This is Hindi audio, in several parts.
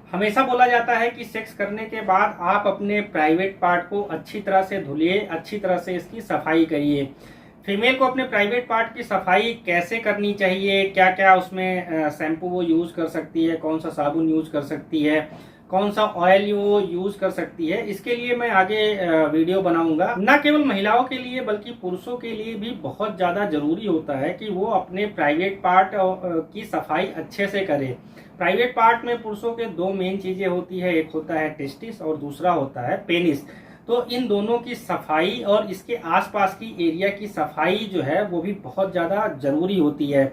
हमेशा बोला जाता है कि सेक्स करने के बाद आप अपने प्राइवेट पार्ट को अच्छी तरह से धुलिए, अच्छी तरह से इसकी सफाई करिए। फीमेल को अपने प्राइवेट पार्ट की सफाई कैसे करनी चाहिए, क्या क्या उसमें शैम्पू वो यूज़ कर सकती है, कौन सा साबुन यूज़ कर सकती है, कौन सा ऑयल वो यूज़ कर सकती है, इसके लिए मैं आगे वीडियो बनाऊंगा। न केवल महिलाओं के लिए बल्कि पुरुषों के लिए भी बहुत ज़्यादा ज़रूरी होता है कि वो अपने प्राइवेट पार्ट की सफाई अच्छे से करें। प्राइवेट पार्ट में पुरुषों के दो मेन चीज़ें होती है, एक होता है टेस्टिस और दूसरा होता है पेनिस। तो इन दोनों की सफाई और इसके आसपास की एरिया की सफाई जो है वो भी बहुत ज़्यादा ज़रूरी होती है।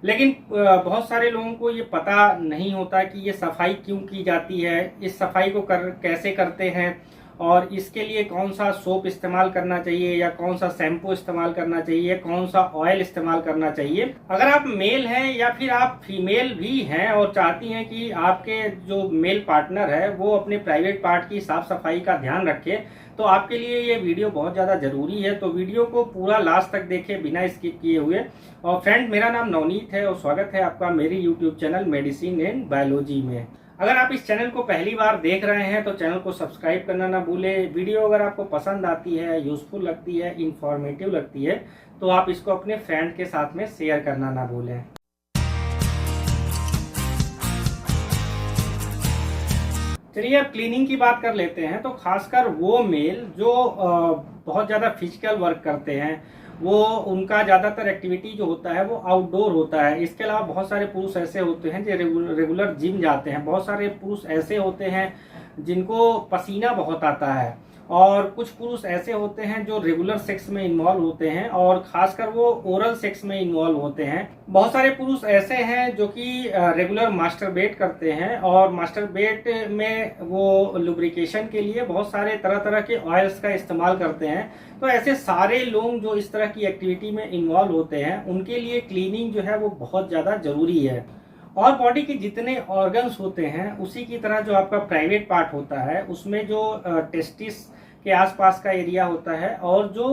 लेकिन बहुत सारे लोगों को ये पता नहीं होता कि ये सफाई क्यों की जाती है, इस सफाई को कैसे करते हैं और इसके लिए कौन सा सोप इस्तेमाल करना चाहिए या कौन सा शैम्पू इस्तेमाल करना चाहिए, कौन सा ऑयल इस्तेमाल करना चाहिए। अगर आप मेल हैं या फिर आप फीमेल भी हैं और चाहती हैं कि आपके जो मेल पार्टनर है वो अपने प्राइवेट पार्ट की साफ सफाई का ध्यान रखे, तो आपके लिए ये वीडियो बहुत ज़्यादा ज़रूरी है। तो वीडियो को पूरा लास्ट तक देखें बिना स्किप किए हुए। और फ्रेंड, मेरा नाम नवनीत है और स्वागत है आपका मेरी YouTube channel medicine and biology में। अगर आप इस चैनल को पहली बार देख रहे हैं तो चैनल को सब्सक्राइब करना ना भूलें। वीडियो अगर आपको पसंद आती है, यूजफुल लगती है, इंफॉर्मेटिव लगती है तो आप इसको अपने फ्रेंड के साथ में शेयर करना ना भूलें। चलिए अब क्लीनिंग की बात कर लेते हैं। तो खासकर वो मेल जो बहुत ज़्यादा फिजिकल वर्क करते हैं, वो उनका ज़्यादातर एक्टिविटी जो होता है वो आउटडोर होता है। इसके अलावा बहुत सारे पुरुष ऐसे होते हैं जो रेगुलर जिम जाते हैं। बहुत सारे पुरुष ऐसे होते हैं जिनको पसीना बहुत आता है और कुछ पुरुष ऐसे होते हैं जो रेगुलर सेक्स में इन्वॉल्व होते हैं और खासकर वो ओरल सेक्स में इन्वॉल्व होते हैं। बहुत सारे पुरुष ऐसे हैं जो कि रेगुलर मास्टरबेट करते हैं और मास्टरबेट में वो लुब्रिकेशन के लिए बहुत सारे तरह तरह के ऑयल्स का इस्तेमाल करते हैं। तो ऐसे सारे लोग जो इस तरह की एक्टिविटी में इन्वॉल्व होते हैं उनके लिए क्लीनिंग जो है वो बहुत ज़्यादा ज़रूरी है। और बॉडी के जितने ऑर्गन्स होते हैं उसी की तरह जो आपका प्राइवेट पार्ट होता है उसमें जो टेस्टिस के आसपास का एरिया होता है और जो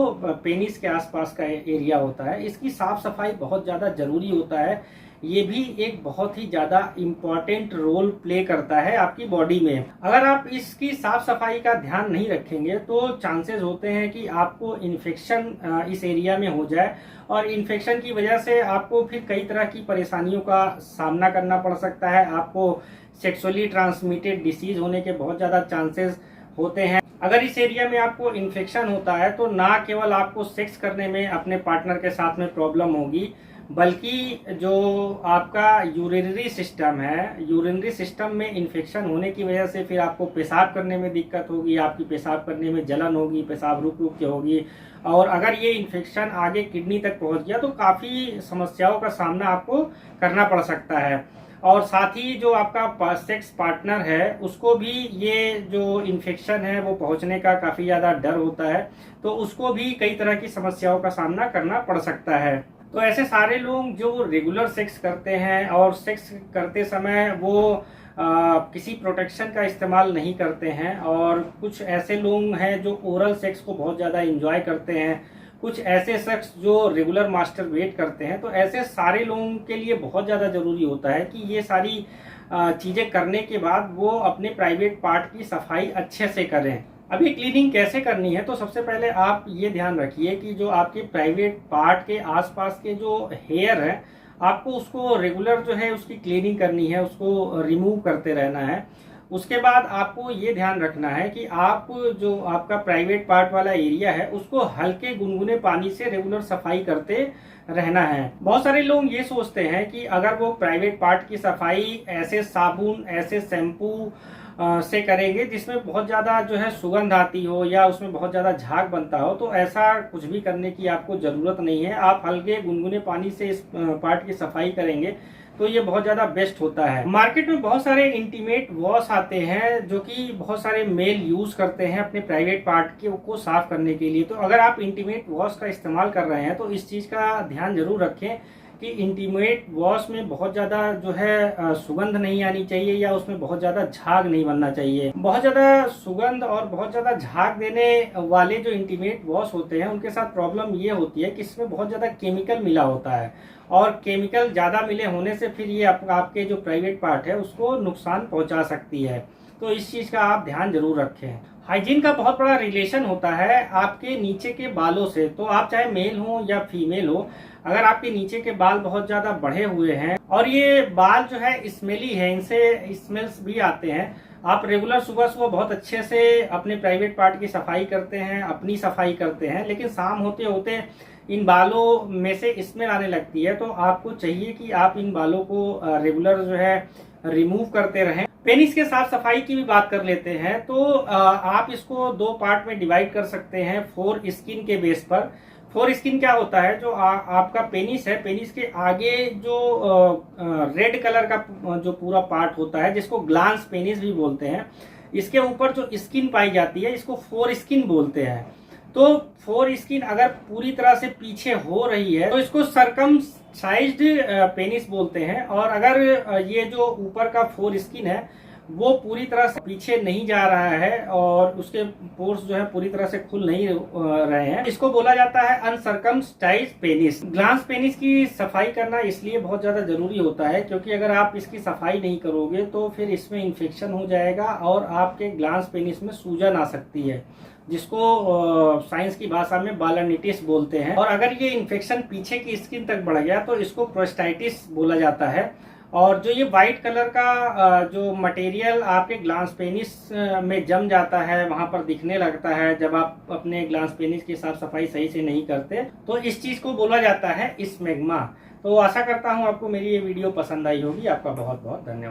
पेनिस के आसपास का एरिया होता है, इसकी साफ सफाई बहुत ज़्यादा ज़रूरी होता है। ये भी एक बहुत ही ज़्यादा इम्पॉर्टेंट रोल प्ले करता है आपकी बॉडी में। अगर आप इसकी साफ सफाई का ध्यान नहीं रखेंगे तो चांसेस होते हैं कि आपको इन्फेक्शन इस एरिया में हो जाए और इन्फेक्शन की वजह से आपको फिर कई तरह की परेशानियों का सामना करना पड़ सकता है। आपको सेक्सुअली ट्रांसमिटेड डिसीज होने के बहुत ज़्यादा चांसेस होते हैं। अगर इस एरिया में आपको इन्फेक्शन होता है तो ना केवल आपको सेक्स करने में अपने पार्टनर के साथ में प्रॉब्लम होगी, बल्कि जो आपका यूरिनरी सिस्टम है, यूरिनरी सिस्टम में इन्फेक्शन होने की वजह से फिर आपको पेशाब करने में दिक्कत होगी, आपकी पेशाब करने में जलन होगी, पेशाब रुक रुक के होगी। और अगर ये इन्फेक्शन आगे किडनी तक पहुंच गया तो काफ़ी समस्याओं का सामना आपको करना पड़ सकता है। और साथ ही जो आपका सेक्स पार्टनर है उसको भी ये जो इन्फेक्शन है वो पहुंचने का काफ़ी ज़्यादा डर होता है, तो उसको भी कई तरह की समस्याओं का सामना करना पड़ सकता है। तो ऐसे सारे लोग जो रेगुलर सेक्स करते हैं और सेक्स करते समय वो किसी प्रोटेक्शन का इस्तेमाल नहीं करते हैं, और कुछ ऐसे लोग हैं जो ओरल सेक्स को बहुत ज़्यादा इंजॉय करते हैं, कुछ ऐसे शख्स जो रेगुलर मास्टरबेट करते हैं, तो ऐसे सारे लोगों के लिए बहुत ज़्यादा ज़रूरी होता है कि ये सारी चीज़ें करने के बाद वो अपने प्राइवेट पार्ट की सफाई अच्छे से करें। अभी क्लीनिंग कैसे करनी है, तो सबसे पहले आप ये ध्यान रखिए कि जो आपके प्राइवेट पार्ट के आसपास के जो हेयर है आपको उसको रेगुलर जो है उसकी क्लीनिंग करनी है, उसको रिमूव करते रहना है। उसके बाद आपको ये ध्यान रखना है कि आप जो आपका प्राइवेट पार्ट वाला एरिया है उसको हल्के गुनगुने पानी से रेगुलर सफाई करते रहना है। बहुत सारे लोग ये सोचते हैं कि अगर वो प्राइवेट पार्ट की सफाई ऐसे साबुन, ऐसे शैम्पू से करेंगे जिसमें बहुत ज़्यादा जो है सुगंध आती हो या उसमें बहुत ज़्यादा झाग बनता हो, तो ऐसा कुछ भी करने की आपको ज़रूरत नहीं है। आप हल्के गुनगुने पानी से इस पार्ट की सफाई करेंगे तो ये बहुत ज़्यादा बेस्ट होता है। मार्केट में बहुत सारे इंटीमेट वॉश आते हैं जो कि बहुत सारे मेल यूज़ करते हैं अपने प्राइवेट पार्ट को साफ करने के लिए। तो अगर आप इंटीमेट वॉश का इस्तेमाल कर रहे हैं तो इस चीज़ का ध्यान जरूर रखें कि इंटीमेट वॉश में बहुत ज़्यादा जो है सुगंध नहीं आनी चाहिए या उसमें बहुत ज़्यादा झाग नहीं बनना चाहिए। बहुत ज़्यादा सुगंध और बहुत ज़्यादा झाग देने वाले जो इंटीमेट वॉश होते हैं उनके साथ प्रॉब्लम ये होती है कि इसमें बहुत ज़्यादा केमिकल मिला होता है और केमिकल ज़्यादा मिले होने से फिर ये आपके जो प्राइवेट पार्ट है उसको नुकसान पहुंचा सकती है। तो इस चीज़ का आप ध्यान जरूर रखें। हाइजीन का बहुत बड़ा रिलेशन होता है आपके नीचे के बालों से। तो आप चाहे मेल हो या फीमेल हो, अगर आपके नीचे के बाल बहुत ज़्यादा बढ़े हुए हैं और ये बाल जो है स्मेली है, इनसे स्मेल्स भी आते हैं, आप रेगुलर सुबह सुबह बहुत अच्छे से अपने प्राइवेट पार्ट की सफाई करते हैं, अपनी सफाई करते हैं, लेकिन शाम होते होते इन बालों में से स्मेल आने लगती है, तो आपको चाहिए कि आप इन बालों को रेगुलर जो है रिमूव करते रहें। पेनिस के साफ सफाई की भी बात कर लेते हैं। तो आप इसको 2 पार्ट में डिवाइड कर सकते हैं फोर स्किन के बेस पर। फोर स्किन क्या होता है, जो आपका पेनिस है, पेनिस के आगे जो रेड कलर का जो पूरा पार्ट होता है जिसको ग्लांस पेनिस भी बोलते हैं, इसके ऊपर जो स्किन पाई जाती है इसको फोर स्किन बोलते हैं। तो फोर स्किन अगर पूरी तरह से पीछे हो रही है तो इसको सरकमसाइज्ड पेनिस बोलते हैं, और अगर ये जो ऊपर का फोर स्किन है वो पूरी तरह से पीछे नहीं जा रहा है और उसके पोर्स जो है पूरी तरह से खुल नहीं रहे हैं, इसको बोला जाता है अनसर्कमस्टाइज्ड पेनिस। ग्लांस पेनिस की सफाई करना इसलिए बहुत ज्यादा जरूरी होता है क्योंकि अगर आप इसकी सफाई नहीं करोगे तो फिर इसमें इन्फेक्शन हो जाएगा और आपके ग्लांस पेनिस में सूजन आ सकती है, जिसको साइंस की भाषा में बालनिटिस बोलते हैं। और अगर ये इन्फेक्शन पीछे की स्किन तक बढ़ गया तो इसको प्रोस्टाइटिस बोला जाता है। और जो ये व्हाइट कलर का जो मटेरियल आपके ग्लांस पेनिस में जम जाता है, वहां पर दिखने लगता है जब आप अपने ग्लांस पेनिस की साफ सफाई सही से नहीं करते, तो इस चीज को बोला जाता है स्मेग्मा। तो आशा करता हूं आपको मेरी ये वीडियो पसंद आई होगी। आपका बहुत बहुत धन्यवाद।